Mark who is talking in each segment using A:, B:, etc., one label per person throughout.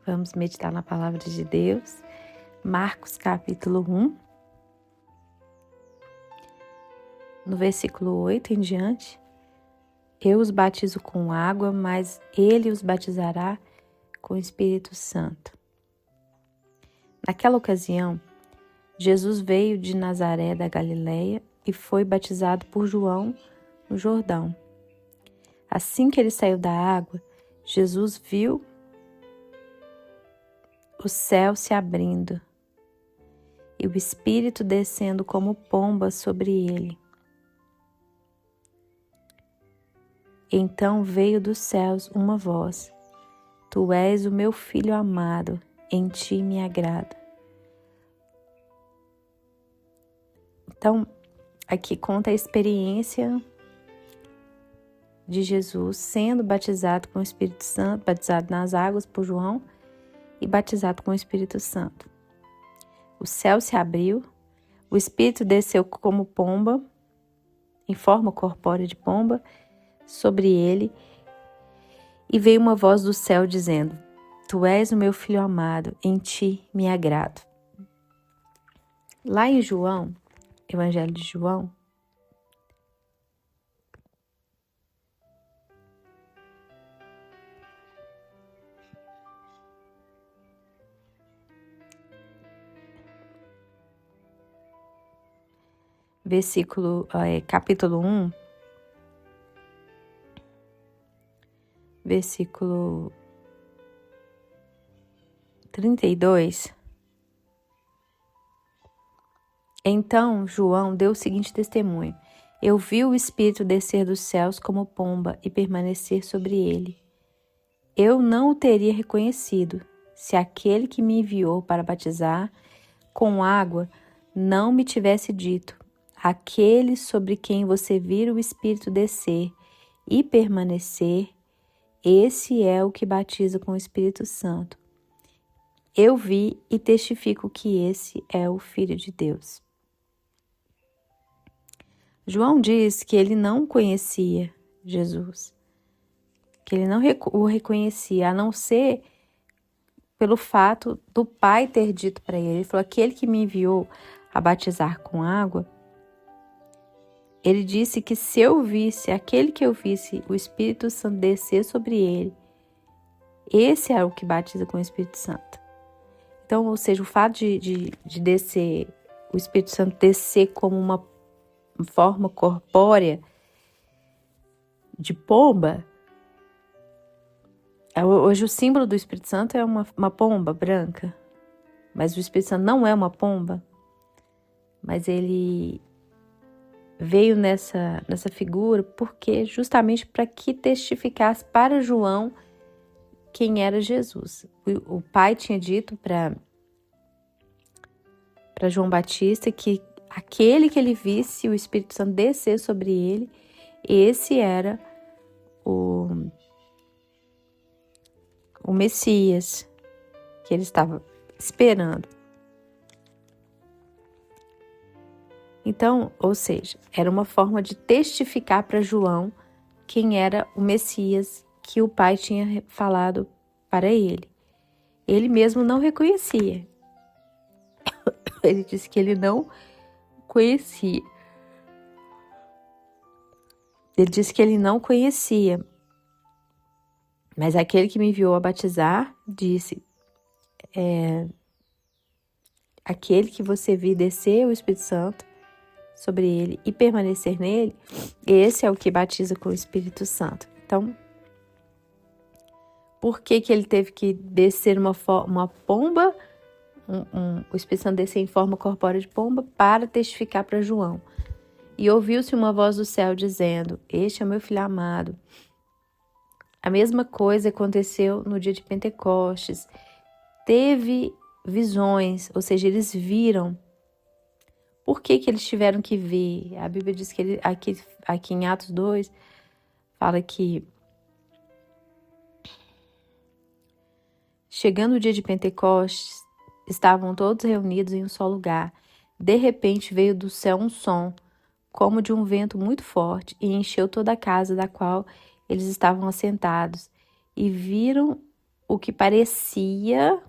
A: Vamos meditar na palavra de Deus. Marcos capítulo 1, no versículo 8 em diante. Eu os batizo com água, mas ele os batizará com o Espírito Santo. Naquela ocasião, Jesus veio de Nazaré da Galileia e foi batizado por João no Jordão. Assim que ele saiu da água, Jesus viu o céu se abrindo e o Espírito descendo como pomba sobre ele. Então veio dos céus uma voz: Tu és o meu filho amado, em ti me agrado. Então, aqui conta a experiência de Jesus sendo batizado com o Espírito Santo, batizado nas águas por João e batizado com o Espírito Santo. O céu se abriu, o Espírito desceu como pomba, em forma corpórea de pomba, sobre ele, e veio uma voz do céu dizendo: Tu és o meu filho amado, em ti me agrado. Lá em João, Evangelho de João, capítulo 1, versículo 32. Então João deu o seguinte testemunho: Eu vi o Espírito descer dos céus como pomba e permanecer sobre ele. Eu não o teria reconhecido, se aquele que me enviou para batizar com água não me tivesse dito: Aquele sobre quem você vira o Espírito descer e permanecer, esse é o que batiza com o Espírito Santo. Eu vi e testifico que esse é o Filho de Deus. João diz que ele não conhecia Jesus, que ele não o reconhecia, a não ser pelo fato do Pai ter dito para ele. Ele falou: aquele que me enviou a batizar com água, ele disse que se eu visse, aquele que eu visse o Espírito Santo descer sobre ele, esse é o que batiza com o Espírito Santo. Então, ou seja, o fato de descer, o Espírito Santo descer como uma forma corpórea de pomba. Hoje o símbolo do Espírito Santo é uma pomba branca, mas o Espírito Santo não é uma pomba, mas ele veio nessa figura porque justamente para que testificasse para João quem era Jesus. O Pai tinha dito para João Batista que aquele que ele visse o Espírito Santo descer sobre ele, esse era o Messias que ele estava esperando. Então, ou seja, era uma forma de testificar para João quem era o Messias que o Pai tinha falado para ele. Ele mesmo não reconhecia. Ele disse que ele não conhecia. Ele disse que ele não conhecia. Mas aquele que me enviou a batizar disse: aquele que você viu descer o Espírito Santo sobre ele e permanecer nele, esse é o que batiza com o Espírito Santo. Então, por que ele teve que descer uma pomba, o Espírito Santo descer em forma corpórea de pomba para testificar para João? E ouviu-se uma voz do céu dizendo: Este é o meu filho amado. A mesma coisa aconteceu no dia de Pentecostes. Teve visões, ou seja, eles viram. Por que eles tiveram que ver? A Bíblia diz que aqui em Atos 2, fala que chegando o dia de Pentecostes, estavam todos reunidos em um só lugar. De repente veio do céu um som, como de um vento muito forte, e encheu toda a casa da qual eles estavam assentados. E viram o que parecia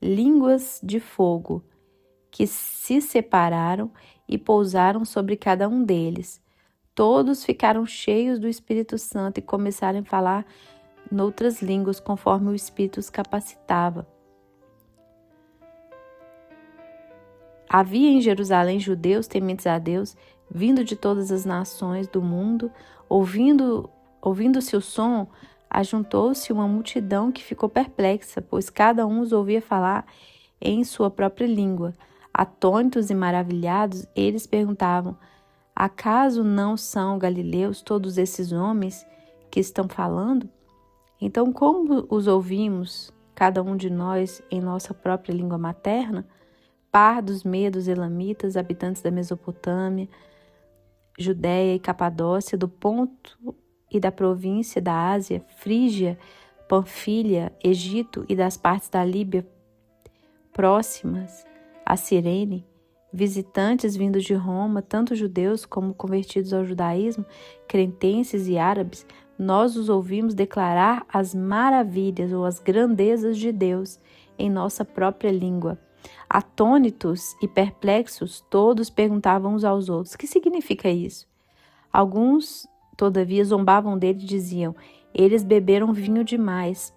A: línguas de fogo, que se separaram e pousaram sobre cada um deles. Todos ficaram cheios do Espírito Santo e começaram a falar noutras línguas, conforme o Espírito os capacitava. Havia em Jerusalém judeus tementes a Deus, vindo de todas as nações do mundo. Ouvindo-se o som, ajuntou-se uma multidão que ficou perplexa, pois cada um os ouvia falar em sua própria língua. Atônitos e maravilhados, eles perguntavam: acaso não são galileus todos esses homens que estão falando? Então, como os ouvimos, cada um de nós, em nossa própria língua materna? Pardos, medos, elamitas, habitantes da Mesopotâmia, Judéia e Capadócia, do Ponto e da província da Ásia, Frígia, Panfilha, Egito e das partes da Líbia próximas a Cirene, visitantes vindos de Roma, tanto judeus como convertidos ao judaísmo, cretenses e árabes, nós os ouvimos declarar as maravilhas ou as grandezas de Deus em nossa própria língua. Atônitos e perplexos, todos perguntavam uns aos outros: que significa isso? Alguns, todavia, zombavam dele e diziam: eles beberam vinho demais.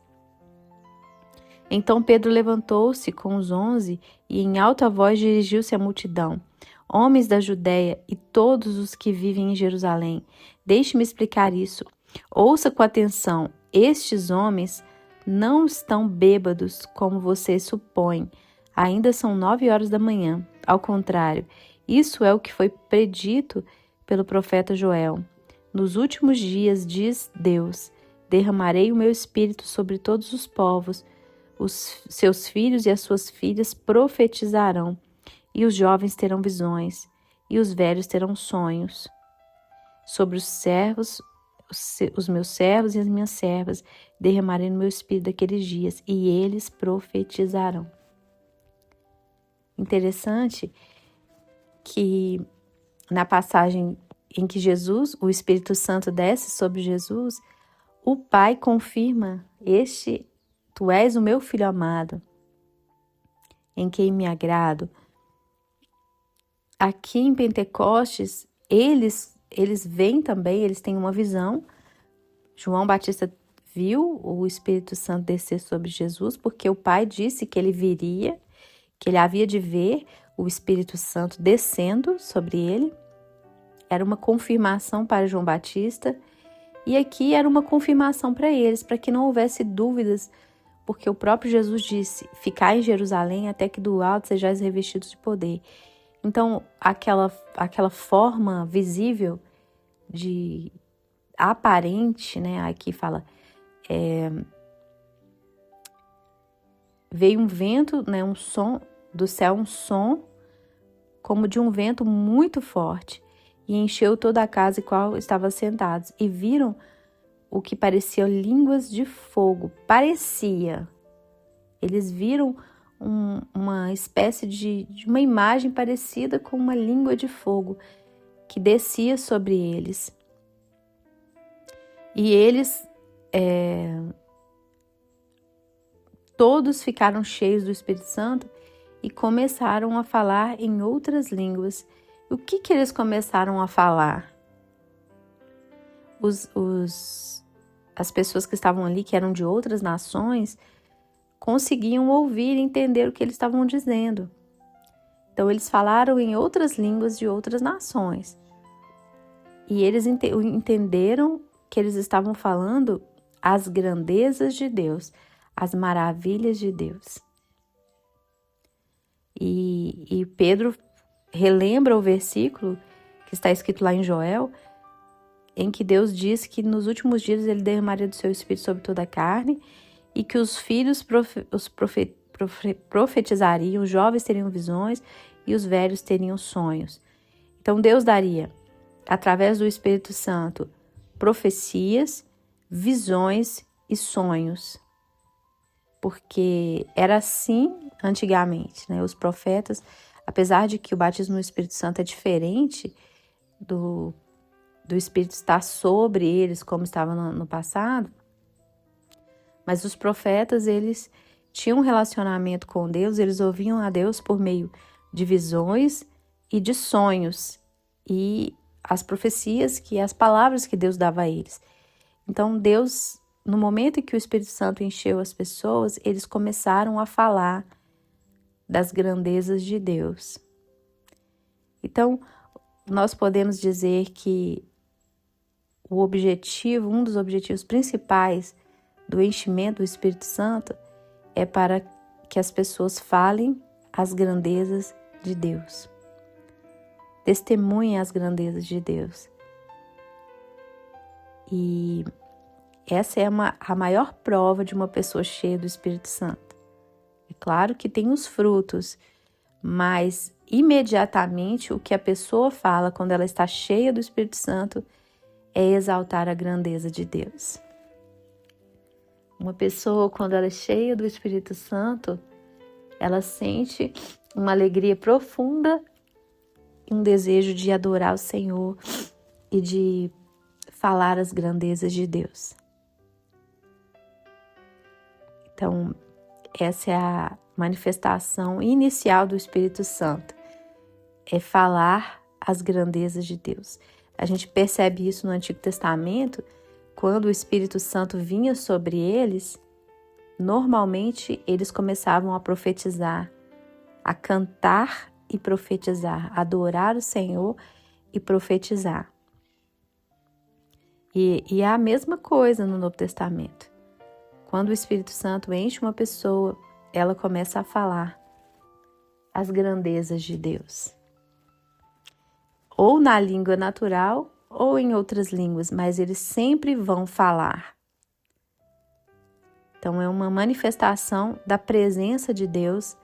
A: Então Pedro levantou-se com os 11 e em alta voz dirigiu-se à multidão: homens da Judéia e todos os que vivem em Jerusalém, deixe-me explicar isso. Ouça com atenção: estes homens não estão bêbados como vocês supõem. Ainda são 9 horas da manhã. Ao contrário, isso é o que foi predito pelo profeta Joel. Nos últimos dias, diz Deus, derramarei o meu espírito sobre todos os povos. Os seus filhos e as suas filhas profetizarão, e os jovens terão visões, e os velhos terão sonhos. Sobre os servos, os meus servos e as minhas servas, derramarei o meu espírito daqueles dias, e eles profetizarão. Interessante que na passagem em que o Espírito Santo desce sobre Jesus, o Pai confirma: tu és o meu filho amado, em quem me agrado. Aqui em Pentecostes, eles veem também, eles têm uma visão. João Batista viu o Espírito Santo descer sobre Jesus, porque o Pai disse que ele viria, que ele havia de ver o Espírito Santo descendo sobre ele. Era uma confirmação para João Batista, e aqui era uma confirmação para eles, para que não houvesse dúvidas, porque o próprio Jesus disse: ficai em Jerusalém até que do alto sejais revestidos de poder. Então, aquela forma visível de aparente, né? Aqui fala, veio um vento, né? Um som do céu, um som como de um vento muito forte, e encheu toda a casa em qual estavam sentados, e viram o que parecia línguas de fogo. Eles viram uma espécie de uma imagem parecida com uma língua de fogo que descia sobre eles. E eles todos ficaram cheios do Espírito Santo e começaram a falar em outras línguas. O que eles começaram a falar? As pessoas que estavam ali, que eram de outras nações, conseguiam ouvir e entender o que eles estavam dizendo. Então, eles falaram em outras línguas de outras nações. E eles entenderam que eles estavam falando as grandezas de Deus, as maravilhas de Deus. E Pedro relembra o versículo que está escrito lá em Joel, em que Deus diz que nos últimos dias ele derramaria do seu espírito sobre toda a carne, e que os filhos profetizariam, os jovens teriam visões e os velhos teriam sonhos. Então Deus daria, através do Espírito Santo, profecias, visões e sonhos. Porque era assim antigamente, né? Os profetas, apesar de que o batismo no Espírito Santo é diferente do Espírito estar sobre eles, como estava no passado, Mas os profetas, eles tinham um relacionamento com Deus, eles ouviam a Deus por meio de visões e de sonhos, e as profecias, as palavras que Deus dava a eles. Então Deus, no momento em que o Espírito Santo encheu as pessoas, eles começaram a falar das grandezas de Deus. Então, nós podemos dizer que um dos objetivos principais do enchimento do Espírito Santo é para que as pessoas falem as grandezas de Deus. Testemunhem as grandezas de Deus. E essa é a maior prova de uma pessoa cheia do Espírito Santo. É claro que tem os frutos, mas imediatamente o que a pessoa fala quando ela está cheia do Espírito Santo é exaltar a grandeza de Deus. Uma pessoa, quando ela é cheia do Espírito Santo, ela sente uma alegria profunda, um desejo de adorar o Senhor e de falar as grandezas de Deus. Então, essa é a manifestação inicial do Espírito Santo, é falar as grandezas de Deus. A gente percebe isso no Antigo Testamento, quando o Espírito Santo vinha sobre eles, normalmente eles começavam a profetizar, a cantar e profetizar, adorar o Senhor e profetizar. E é a mesma coisa no Novo Testamento. Quando o Espírito Santo enche uma pessoa, ela começa a falar as grandezas de Deus. Ou na língua natural, ou em outras línguas, mas eles sempre vão falar. Então é uma manifestação da presença de Deus,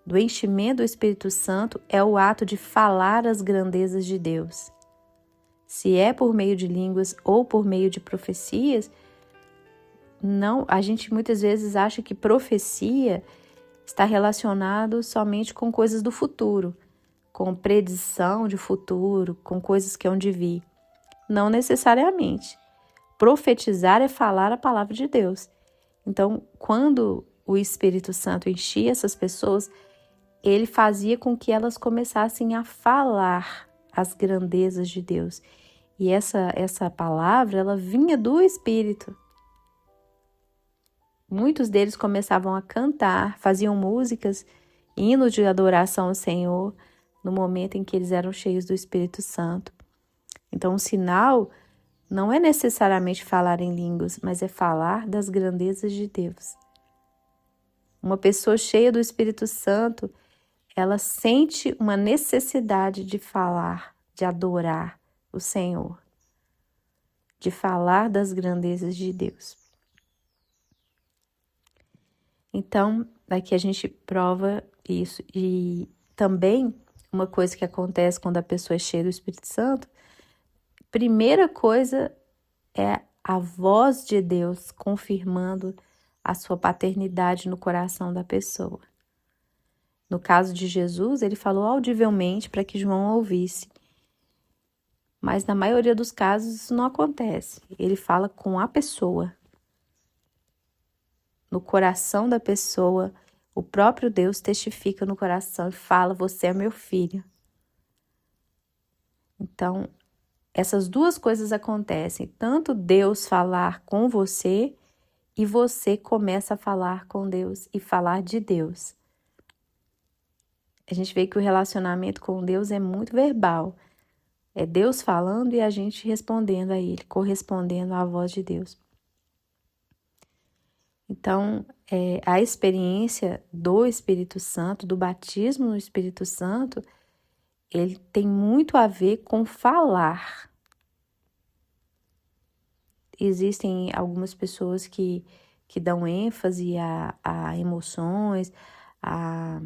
A: do enchimento do Espírito Santo, é o ato de falar as grandezas de Deus. Se é por meio de línguas ou por meio de profecias, não, a gente muitas vezes acha que profecia está relacionado somente com coisas do futuro, com predição de futuro, com coisas que hão de vir. Não necessariamente. Profetizar é falar a palavra de Deus. Então, quando o Espírito Santo enchia essas pessoas, ele fazia com que elas começassem a falar as grandezas de Deus. E essa palavra, ela vinha do Espírito. Muitos deles começavam a cantar, faziam músicas, hinos de adoração ao Senhor, no momento em que eles eram cheios do Espírito Santo. Então, o sinal não é necessariamente falar em línguas, mas é falar das grandezas de Deus. Uma pessoa cheia do Espírito Santo, ela sente uma necessidade de falar, de adorar o Senhor, de falar das grandezas de Deus. Então, aqui a gente prova isso. E também, uma coisa que acontece quando a pessoa é cheia do Espírito Santo, primeira coisa é a voz de Deus confirmando a sua paternidade no coração da pessoa. No caso de Jesus, ele falou audivelmente para que João ouvisse. Mas na maioria dos casos isso não acontece. Ele fala com a pessoa. No coração da pessoa, o próprio Deus testifica no coração e fala: você é meu filho. Então, essas duas coisas acontecem. Tanto Deus falar com você e você começa a falar com Deus e falar de Deus. A gente vê que o relacionamento com Deus é muito verbal. É Deus falando e a gente respondendo a Ele, correspondendo à voz de Deus. Então, a experiência do Espírito Santo, do batismo no Espírito Santo, ele tem muito a ver com falar. Existem algumas pessoas que dão ênfase a emoções, a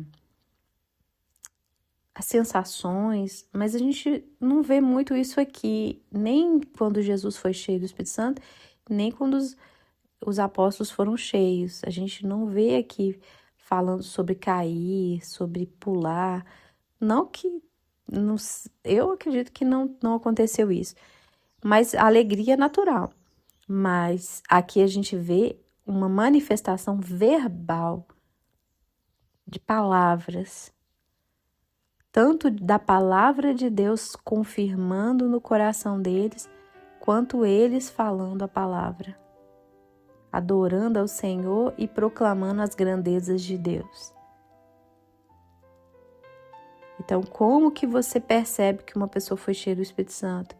A: sensações, mas a gente não vê muito isso aqui, nem quando Jesus foi cheio do Espírito Santo, nem quando os apóstolos foram cheios. A gente não vê aqui falando sobre cair, sobre pular. Não que... eu acredito que não aconteceu isso. Mas a alegria é natural. Mas aqui a gente vê uma manifestação verbal de palavras, tanto da palavra de Deus confirmando no coração deles, quanto eles falando a palavra, adorando ao Senhor e proclamando as grandezas de Deus. Então, como que você percebe que uma pessoa foi cheia do Espírito Santo?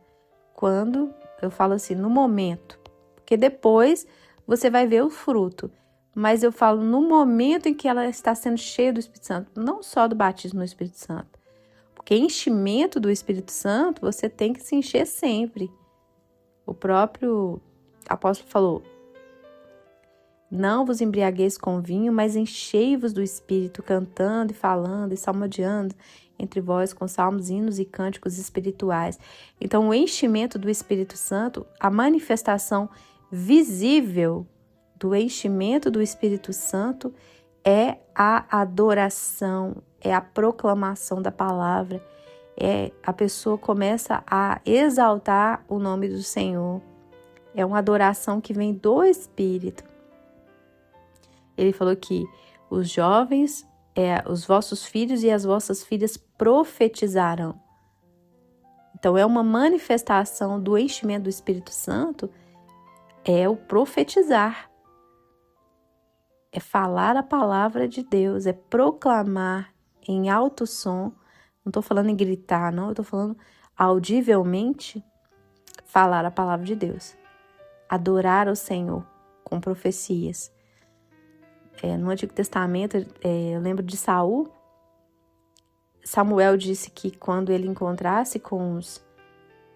A: Quando, eu falo assim, no momento, porque depois você vai ver o fruto, mas eu falo no momento em que ela está sendo cheia do Espírito Santo, não só do batismo no Espírito Santo, porque enchimento do Espírito Santo, você tem que se encher sempre. O próprio apóstolo falou, não vos embriagueis com vinho, mas enchei-vos do Espírito, cantando e falando e salmodiando entre vós com salmos, hinos e cânticos espirituais. Então, o enchimento do Espírito Santo, a manifestação visível do enchimento do Espírito Santo é a adoração, é a proclamação da palavra, a pessoa começa a exaltar o nome do Senhor. É uma adoração que vem do Espírito. Ele falou que os jovens, os vossos filhos e as vossas filhas profetizarão. Então, é uma manifestação do enchimento do Espírito Santo, é o profetizar. É falar a palavra de Deus, é proclamar em alto som. Não estou falando em gritar, não. Eu estou falando audivelmente falar a palavra de Deus. Adorar ao Senhor com profecias. No Antigo Testamento, eu lembro de Saul. Samuel disse que quando ele encontrasse com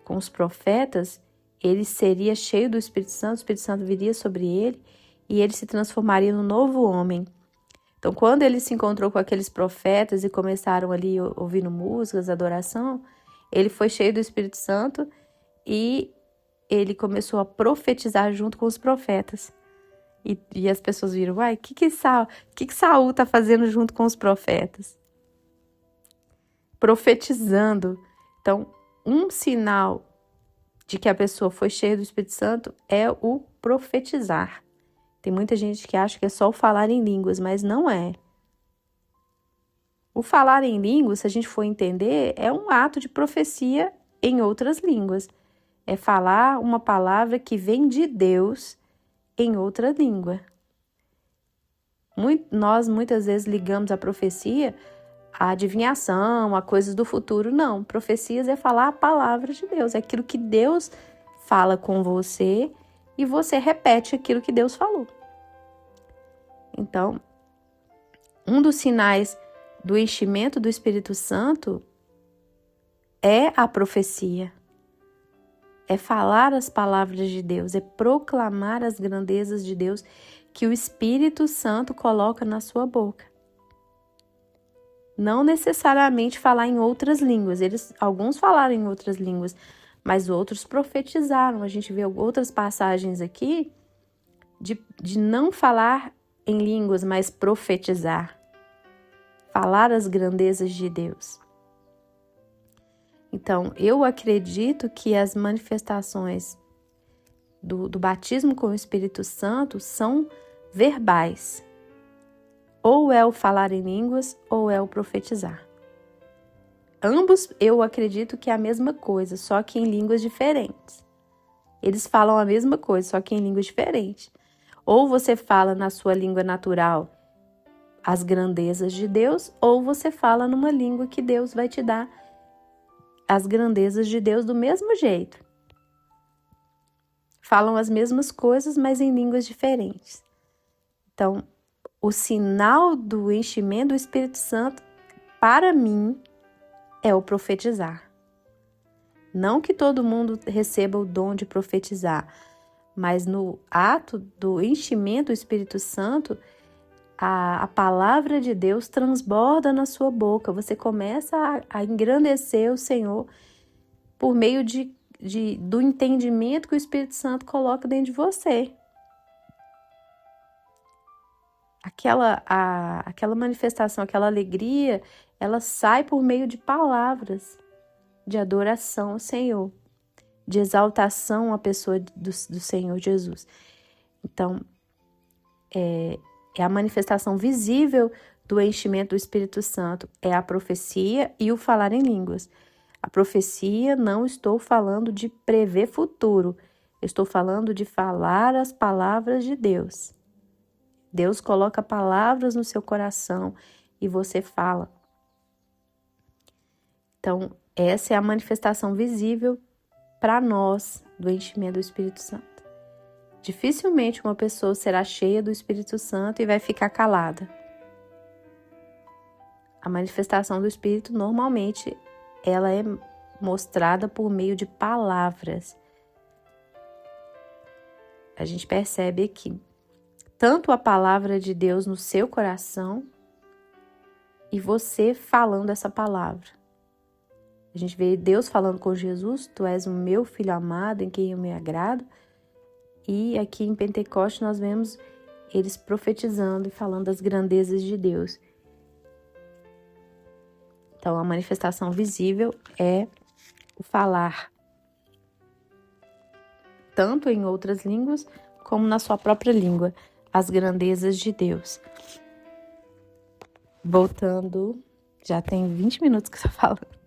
A: os profetas, ele seria cheio do Espírito Santo, o Espírito Santo viria sobre ele e ele se transformaria num novo homem. Então, quando ele se encontrou com aqueles profetas e começaram ali ouvindo músicas, adoração, ele foi cheio do Espírito Santo e ele começou a profetizar junto com os profetas. E as pessoas viram, uai, o que Saul está fazendo junto com os profetas? Profetizando. Então, um sinal de que a pessoa foi cheia do Espírito Santo é o profetizar. Tem muita gente que acha que é só o falar em línguas, mas não é. O falar em línguas, se a gente for entender, é um ato de profecia em outras línguas. É falar uma palavra que vem de Deus em outra língua. Nós muitas vezes ligamos a profecia à adivinhação, a coisas do futuro. Não, profecias é falar a palavra de Deus, é aquilo que Deus fala com você e você repete aquilo que Deus falou. Então, um dos sinais do enchimento do Espírito Santo é a profecia. É falar as palavras de Deus, é proclamar as grandezas de Deus que o Espírito Santo coloca na sua boca. Não necessariamente falar em outras línguas. Alguns falaram em outras línguas, mas outros profetizaram. A gente vê outras passagens aqui de não falar em línguas, mas profetizar. Falar as grandezas de Deus. Então, eu acredito que as manifestações do batismo com o Espírito Santo são verbais. Ou é o falar em línguas, ou é o profetizar. Ambos, eu acredito que é a mesma coisa, só que em línguas diferentes. Eles falam a mesma coisa, só que em línguas diferentes. Ou você fala na sua língua natural as grandezas de Deus, ou você fala numa língua que Deus vai te dar as grandezas de Deus do mesmo jeito. Falam as mesmas coisas, mas em línguas diferentes. Então, o sinal do enchimento do Espírito Santo, para mim, é o profetizar. Não que todo mundo receba o dom de profetizar, mas no ato do enchimento do Espírito Santo, a palavra de Deus transborda na sua boca. Você começa a engrandecer o Senhor por meio do entendimento que o Espírito Santo coloca dentro de você. Aquela manifestação, aquela alegria, ela sai por meio de palavras de adoração ao Senhor, de exaltação à pessoa do Senhor Jesus. Então, é a manifestação visível do enchimento do Espírito Santo, é a profecia e o falar em línguas. A profecia, não estou falando de prever futuro, estou falando de falar as palavras de Deus. Deus coloca palavras no seu coração e você fala. Então, essa é a manifestação visível para nós do enchimento do Espírito Santo. Dificilmente uma pessoa será cheia do Espírito Santo e vai ficar calada. A manifestação do Espírito, normalmente, ela é mostrada por meio de palavras. A gente percebe aqui, tanto a palavra de Deus no seu coração e você falando essa palavra. A gente vê Deus falando com Jesus, tu és o meu filho amado em quem eu me agrado. E aqui em Pentecostes nós vemos eles profetizando e falando das grandezas de Deus. Então a manifestação visível é o falar, tanto em outras línguas como na sua própria língua, as grandezas de Deus. Voltando, já tem 20 minutos que eu estou falando.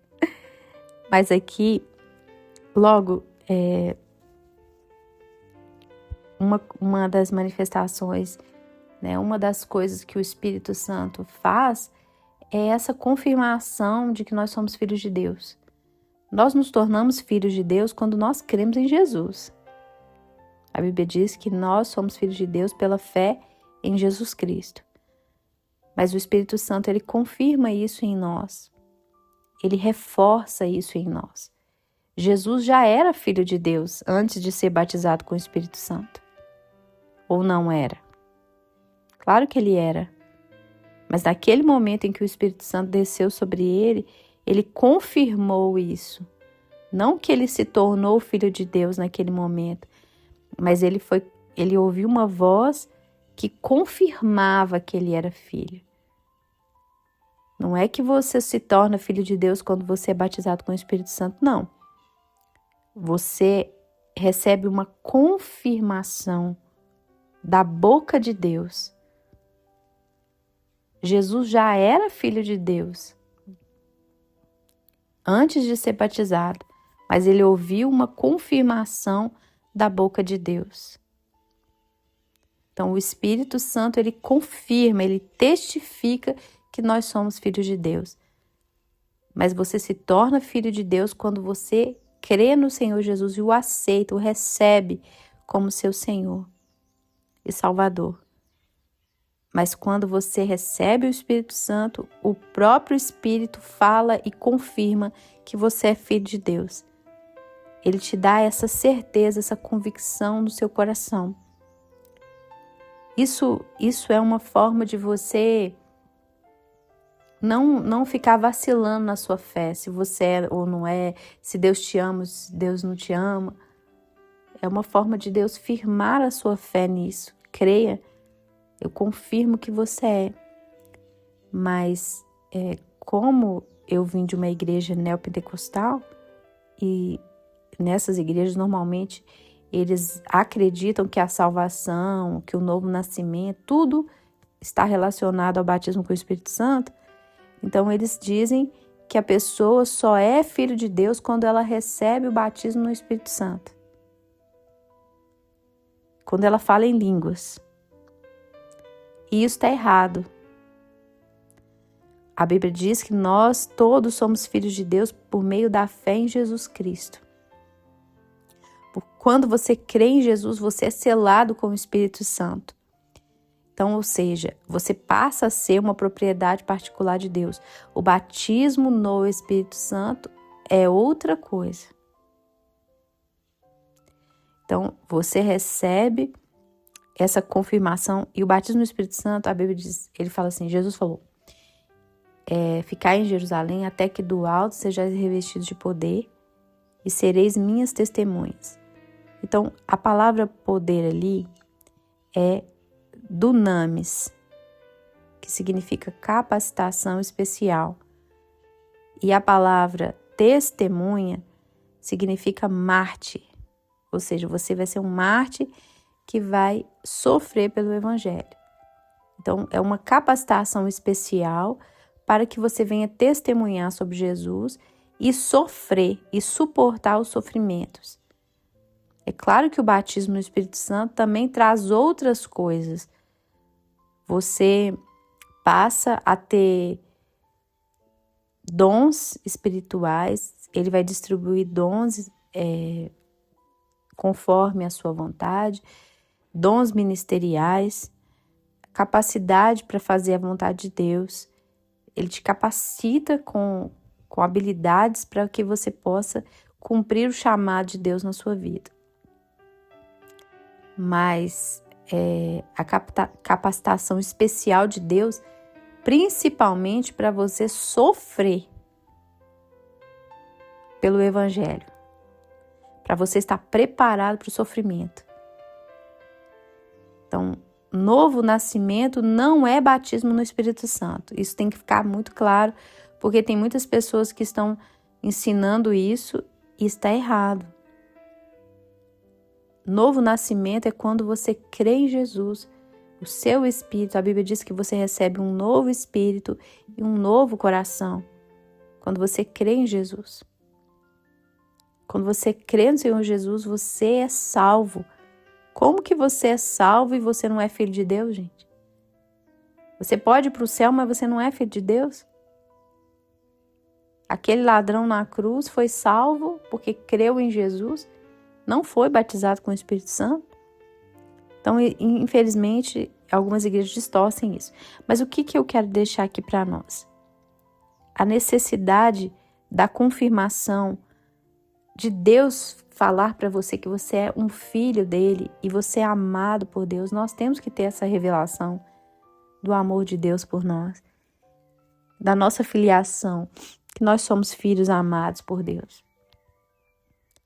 A: Mas aqui, logo, uma das manifestações, né, uma das coisas que o Espírito Santo faz é essa confirmação de que nós somos filhos de Deus. Nós nos tornamos filhos de Deus quando nós cremos em Jesus. A Bíblia diz que nós somos filhos de Deus pela fé em Jesus Cristo. Mas o Espírito Santo, ele confirma isso em nós. Ele reforça isso em nós. Jesus já era filho de Deus antes de ser batizado com o Espírito Santo. Ou não era? Claro que ele era. Mas naquele momento em que o Espírito Santo desceu sobre ele, ele confirmou isso. Não que ele se tornou filho de Deus naquele momento, mas ele ouviu uma voz que confirmava que ele era filho. Não é que você se torna filho de Deus quando você é batizado com o Espírito Santo, não. Você recebe uma confirmação da boca de Deus. Jesus já era filho de Deus antes de ser batizado, mas ele ouviu uma confirmação da boca de Deus. Então, o Espírito Santo, ele confirma, ele testifica que nós somos filhos de Deus. Mas você se torna filho de Deus quando você crê no Senhor Jesus e o aceita, o recebe como seu Senhor e Salvador. Mas quando você recebe o Espírito Santo, o próprio Espírito fala e confirma que você é filho de Deus. Ele te dá essa certeza, essa convicção no seu coração. Isso é uma forma de você não ficar vacilando na sua fé, se você é ou não é, se Deus te ama, se Deus não te ama. É uma forma de Deus firmar a sua fé nisso. Creia, eu confirmo que você é. Mas como eu vim de uma igreja neopentecostal, e nessas igrejas normalmente eles acreditam que a salvação, que o novo nascimento, tudo está relacionado ao batismo com o Espírito Santo. Então eles dizem que a pessoa só é filho de Deus quando ela recebe o batismo no Espírito Santo. Quando ela fala em línguas. E isso está errado. A Bíblia diz que nós todos somos filhos de Deus por meio da fé em Jesus Cristo. Quando você crê em Jesus, você é selado com o Espírito Santo. Então, ou seja, você passa a ser uma propriedade particular de Deus. O batismo no Espírito Santo é outra coisa. Então, você recebe essa confirmação. E o batismo no Espírito Santo, a Bíblia diz, ele fala assim, Jesus falou, ficai em Jerusalém até que do alto sejais revestidos de poder e sereis minhas testemunhas. Então, a palavra poder ali é dunamis, que significa capacitação especial. E a palavra testemunha significa mártir. Ou seja, você vai ser um mártir que vai sofrer pelo Evangelho. Então, é uma capacitação especial para que você venha testemunhar sobre Jesus e sofrer e suportar os sofrimentos. É claro que o batismo no Espírito Santo também traz outras coisas. Você passa a ter dons espirituais, ele vai distribuir dons conforme a sua vontade, dons ministeriais, capacidade para fazer a vontade de Deus. Ele te capacita com habilidades para que você possa cumprir o chamado de Deus na sua vida. Mas a capacitação especial de Deus, principalmente para você sofrer pelo Evangelho, para você estar preparado para o sofrimento. Então, novo nascimento não é batismo no Espírito Santo. Isso tem que ficar muito claro, porque tem muitas pessoas que estão ensinando isso e está errado. Novo nascimento é quando você crê em Jesus, o seu espírito. A Bíblia diz que você recebe um novo espírito e um novo coração quando você crê em Jesus. Quando você crê no Senhor Jesus, você é salvo. Como que você é salvo e você não é filho de Deus, gente? Você pode ir para o céu, mas você não é filho de Deus? Aquele ladrão na cruz foi salvo porque creu em Jesus, não foi batizado com o Espírito Santo. Então, infelizmente, algumas igrejas distorcem isso. Mas o que eu quero deixar aqui para nós? A necessidade da confirmação de Deus falar para você que você é um filho dele e você é amado por Deus. Nós temos que ter essa revelação do amor de Deus por nós, da nossa filiação, que nós somos filhos amados por Deus.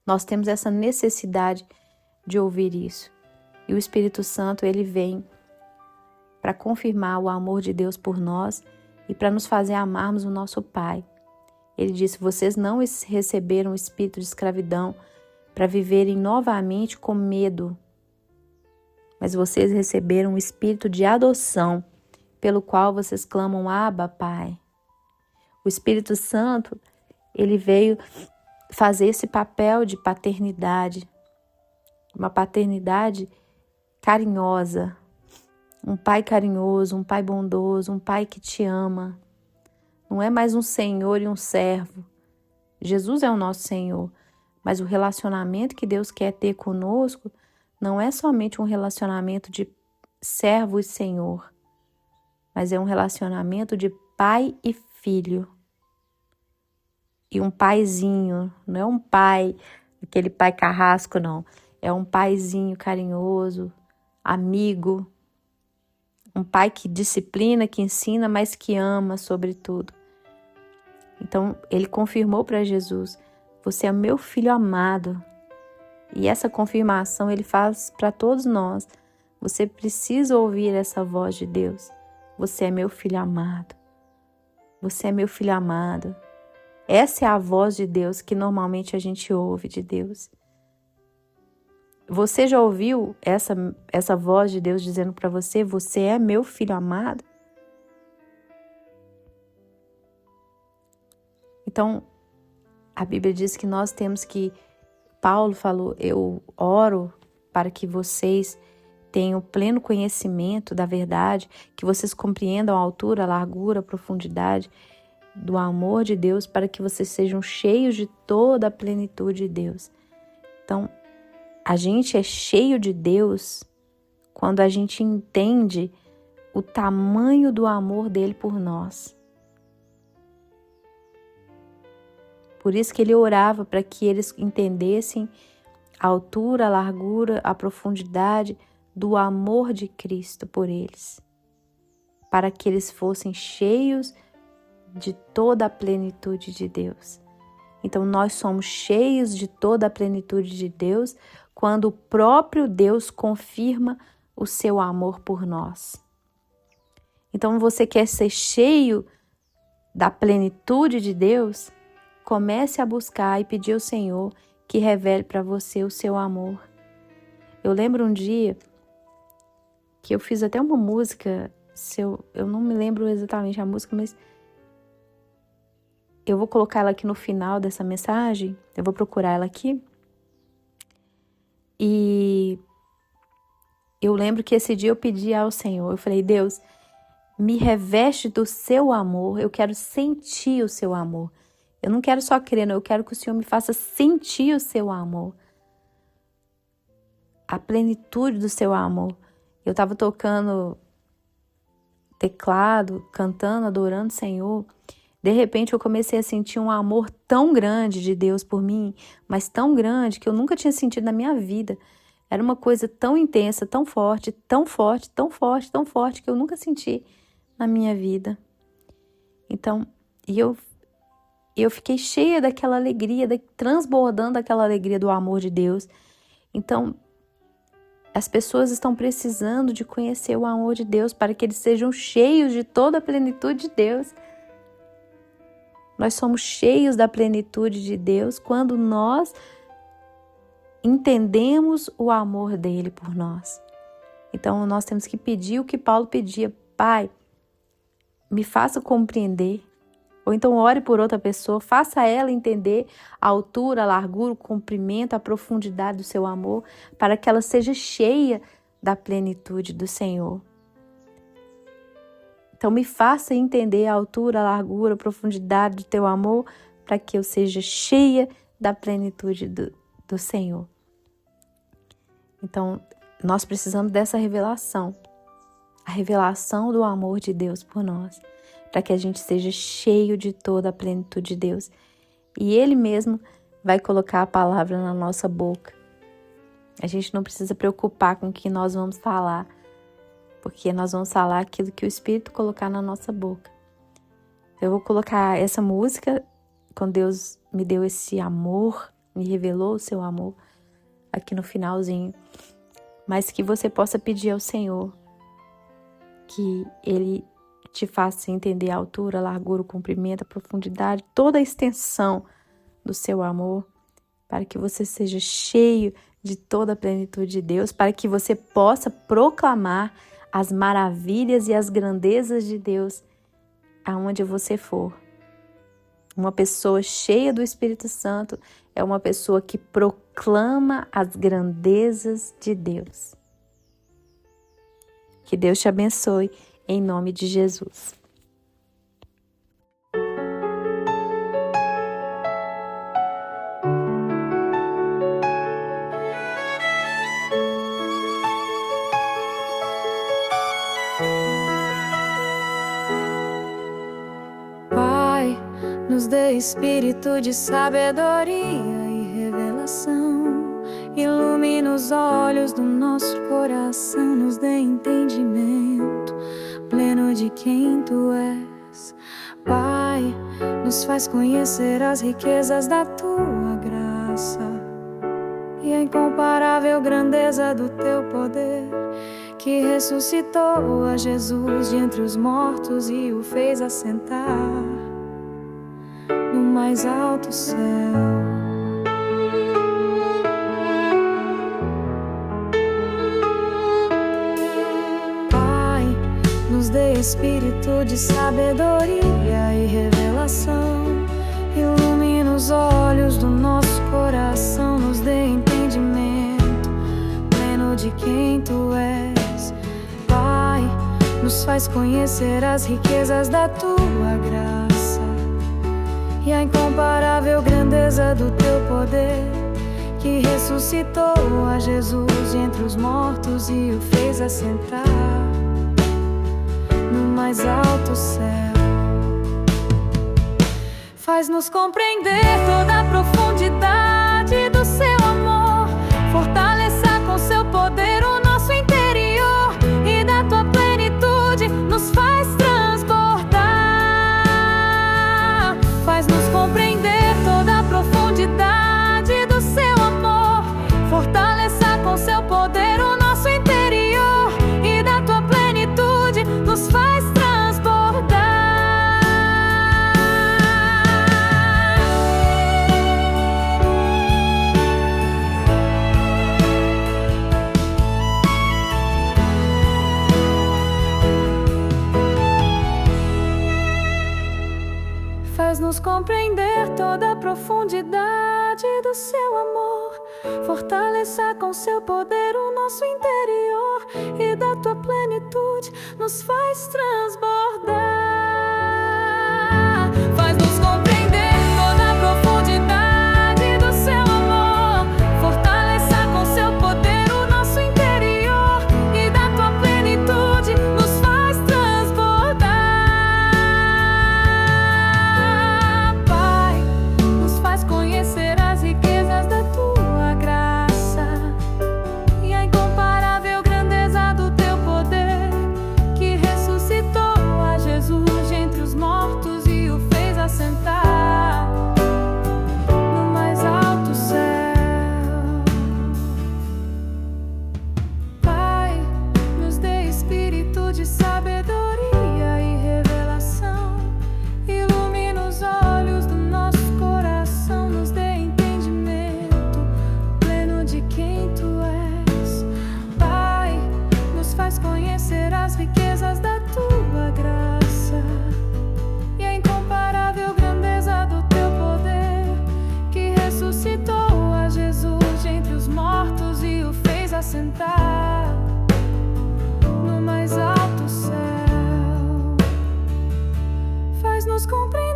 A: Nós temos essa necessidade de ouvir isso. E o Espírito Santo, ele vem para confirmar o amor de Deus por nós e para nos fazer amarmos o nosso Pai. Ele disse: vocês não receberam o espírito de escravidão para viverem novamente com medo, mas vocês receberam o espírito de adoção, pelo qual vocês clamam: Abba, Pai. O Espírito Santo, ele veio fazer esse papel de paternidade, uma paternidade carinhosa, um pai carinhoso, um pai bondoso, um pai que te ama. Não é mais um senhor e um servo. Jesus é o nosso Senhor, mas o relacionamento que Deus quer ter conosco não é somente um relacionamento de servo e senhor, mas é um relacionamento de pai e filho. E um paizinho, não é um pai, aquele pai carrasco, não. É um paizinho carinhoso, amigo, um pai que disciplina, que ensina, mas que ama sobretudo. Então, ele confirmou para Jesus: você é meu filho amado. E essa confirmação ele faz para todos nós. Você precisa ouvir essa voz de Deus. Você é meu filho amado. Você é meu filho amado. Essa é a voz de Deus que normalmente a gente ouve de Deus. Você já ouviu essa voz de Deus dizendo para você: você é meu filho amado? Então, a Bíblia diz que nós temos que, Paulo falou: eu oro para que vocês tenham pleno conhecimento da verdade, que vocês compreendam a altura, a largura, a profundidade do amor de Deus, para que vocês sejam cheios de toda a plenitude de Deus. Então, a gente é cheio de Deus quando a gente entende o tamanho do amor dele por nós. Por isso que ele orava para que eles entendessem a altura, a largura, a profundidade do amor de Cristo por eles, para que eles fossem cheios de toda a plenitude de Deus. Então, nós somos cheios de toda a plenitude de Deus quando o próprio Deus confirma o seu amor por nós. Então, você quer ser cheio da plenitude de Deus? Comece a buscar e pedir ao Senhor que revele para você o seu amor. Eu lembro um dia que eu fiz até uma música, eu não me lembro exatamente a música, mas eu vou colocar ela aqui no final dessa mensagem, eu vou procurar ela aqui. E eu lembro que esse dia eu pedi ao Senhor, eu falei, Deus, me reveste do seu amor, eu quero sentir o seu amor. Eu não quero só crer, não, eu quero que o Senhor me faça sentir o seu amor. A plenitude do seu amor. Eu estava tocando teclado, cantando, adorando o Senhor. De repente eu comecei a sentir um amor tão grande de Deus por mim, mas tão grande que eu nunca tinha sentido na minha vida. Era uma coisa tão intensa, tão forte, tão forte, tão forte, tão forte que eu nunca senti na minha vida. Então, eu fiquei cheia daquela alegria, transbordando aquela alegria do amor de Deus. Então, as pessoas estão precisando de conhecer o amor de Deus para que eles sejam cheios de toda a plenitude de Deus. Nós somos cheios da plenitude de Deus quando nós entendemos o amor dele por nós. Então, nós temos que pedir o que Paulo pedia. Pai, me faça compreender. Ou então ore por outra pessoa, faça ela entender a altura, a largura, o comprimento, a profundidade do seu amor, para que ela seja cheia da plenitude do Senhor. Então me faça entender a altura, a largura, a profundidade do teu amor, para que eu seja cheia da plenitude do Senhor. Então nós precisamos dessa revelação, a revelação do amor de Deus por nós, para que a gente seja cheio de toda a plenitude de Deus. E Ele mesmo vai colocar a palavra na nossa boca. A gente não precisa preocupar com o que nós vamos falar, porque nós vamos falar aquilo que o Espírito colocar na nossa boca. Eu vou colocar essa música, quando Deus me deu esse amor, me revelou o seu amor, aqui no finalzinho. Mas que você possa pedir ao Senhor que Ele te faça entender a altura, a largura, o comprimento, a profundidade, toda a extensão do seu amor, para que você seja cheio de toda a plenitude de Deus, para que você possa proclamar as maravilhas e as grandezas de Deus aonde você for. Uma pessoa cheia do Espírito Santo é uma pessoa que proclama as grandezas de Deus. Que Deus te abençoe. Em nome de Jesus.
B: Pai, nos dê espírito de sabedoria e revelação. Ilumina os olhos do nosso coração, nos dê entendimento pleno de quem Tu és. Pai, nos faz conhecer as riquezas da Tua graça e a incomparável grandeza do Teu poder, que ressuscitou a Jesus de entre os mortos e o fez assentar no mais alto céu. Nos dê espírito de sabedoria e revelação. Ilumina os olhos do nosso coração, nos dê entendimento pleno de quem Tu és. Pai, nos faz conhecer as riquezas da Tua graça e a incomparável grandeza do Teu poder, que ressuscitou a Jesus de entre os mortos e o fez assentar no mais alto céu. Faz-nos compreender toda a profundidade do Seu amor. Fortaleça com Seu poder o nosso interior e da Tua plenitude nos faz transbordar. Faz-nos compreender toda a profundidade do Seu amor. Fortaleça com Seu poder o nosso interior e da Tua plenitude nos faz transbordar. Faz-nos compreender toda a profundidade do seu amor. Fortaleça com seu poder o nosso interior, e da tua plenitude nos faz transbordar. Faz-nos compreender toda a profundidade do seu amor. Fortaleça com seu poder o nosso interior, e da tua plenitude nos faz transbordar. Pai, nos faz conhecer as riquezas da tua graça e a incomparável grandeza do teu poder, que ressuscitou a Jesus entre os mortos e o fez assentar no mais alto céu. Pai, nos dê espírito de sabedoria e revelação. Ilumina os olhos do nosso coração, nos dê entendimento pleno de quem tu és. Pai, nos faz conhecer as riquezas da tua graça e a incomparável grandeza do teu poder, que ressuscitou a Jesus de entre os mortos e o fez assentar no mais alto céu. Faz-nos compreender